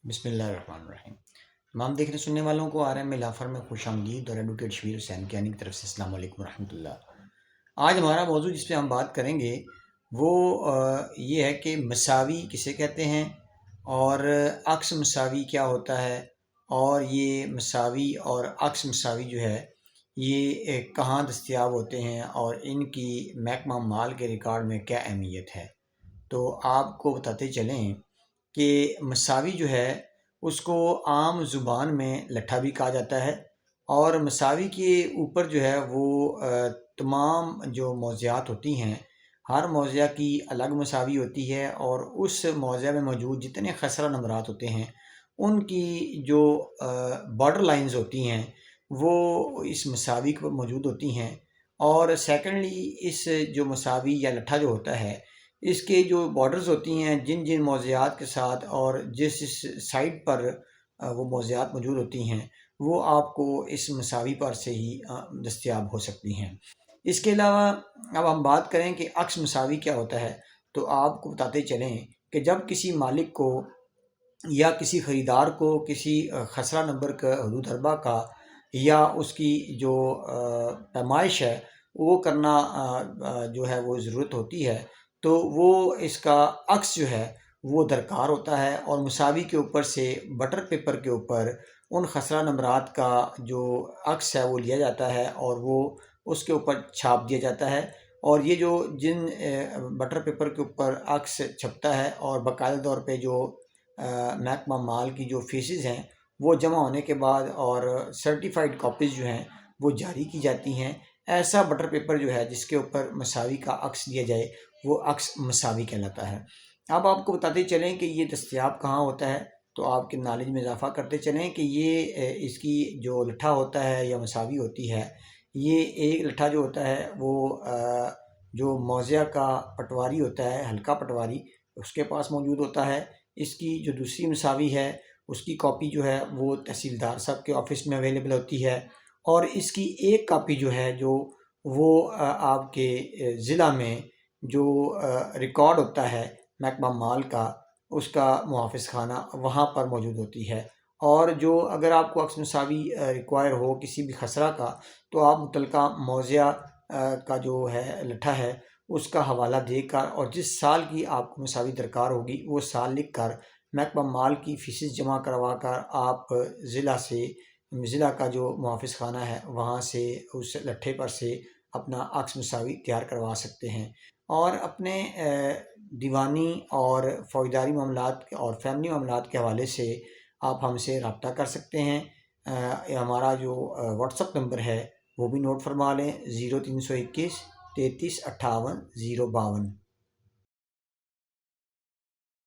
बिस्मिल्लाहिर्रहमानिर्रहीम। तमाम देखने सुनने वालों को RM में लाफर में खुश आमदीद और एडवोकेट शबीर हुसैन कियानी की तरफ से अस्सलाम वालेकुम रहमतुल्लाह। आज हमारा मौजू जिस पे हम बात करेंगे वो ये है कि मसावी किसे कहते हैं और अक्स मसावी क्या होता है, और ये मसावी और अक्स मसावी जो है ये कहाँ दस्तयाब होते हैं और इनकी महकमा माल के रिकॉर्ड में क्या अहमियत है। तो आपको बताते चलें कि मसावी जो है उसको आम ज़ुबान में लट्ठा भी कहा जाता है, और मसावी के ऊपर जो है वो तमाम जो मौज़ियात होती हैं, हर मौज़िया की अलग मसावी होती है, और उस मौज़िया में मौजूद जितने खसरा नंबरात होते हैं उनकी जो बॉर्डर लाइंस होती हैं वो इस मसावी पर मौजूद होती हैं। और सेकेंडली इस जो मसावी या लट्ठा जो होता है इसके जो बॉर्डर्स होती हैं जिन जिन मौज़ियात के साथ और जिस साइड पर वो मौज़ियात मौजूद होती हैं वो आपको इस मसावी पर से ही दस्तयाब हो सकती हैं। इसके अलावा अब हम बात करें कि अक्स मसावी क्या होता है, तो आपको बताते चलें कि जब किसी मालिक को या किसी ख़रीदार को किसी खसरा नंबर का हदूद अरबा का या उसकी जो पैमाइश है वो करना जो है वो ज़रूरत होती है, तो वो इसका अक्स जो है वो दरकार होता है, और मसावी के ऊपर से बटर पेपर के ऊपर उन खसरा नंबरात का जो अक्स है वो लिया जाता है और वो उसके ऊपर छाप दिया जाता है। और ये जो जिन बटर पेपर के ऊपर अक्स छपता है और बाकायदा तौर पे जो महकमा माल की जो फीसेस हैं वो जमा होने के बाद और सर्टिफाइड कॉपीज़ जो हैं वो जारी की जाती हैं, ऐसा बटर पेपर जो है जिसके ऊपर मसावी का अक्स दिया जाए वो अक्स मसावी कहलाता है। अब आपको बताते चलें कि ये दस्तयाब कहाँ होता है, तो आपके नॉलेज में इजाफ़ा करते चलें कि ये इसकी जो लट्ठा होता है या मसावी होती है, ये एक लट्ठा जो होता है वो जो मौज़िया का पटवारी होता है, हल्का पटवारी, उसके पास मौजूद होता है। इसकी जो दूसरी मसावी है उसकी कॉपी जो है वो तहसीलदार साहब के ऑफ़िस में अवेलेबल होती है, और इसकी एक कॉपी जो है जो वो आपके ज़िला में जो रिकॉर्ड होता है महकमा माल का, उसका मुहाफ़िज़ खाना वहाँ पर मौजूद होती है। और जो अगर आपको अक्स मसावी रिक्वायर हो किसी भी खसरा का, तो आप मुतलका मौज़िया का जो है लट्ठा है उसका हवाला देकर और जिस साल की आपको मसावी दरकार होगी वो साल लिख कर महकमा माल की फ़ीसेस जमा करवा कर आप ज़िला का जो मुहाफ़िज़ खाना है वहाँ से उस लट्ठे पर से अपना अक्स मसावी तैयार करवा सकते हैं। और अपने दीवानी और फ़ौजदारी मामलात और फ़ैमिली मामलात के हवाले से आप हमसे रब्ता कर सकते हैं। हमारा जो व्हाट्सअप नंबर है वो भी नोट फरमा लें, 0321 33 58 052।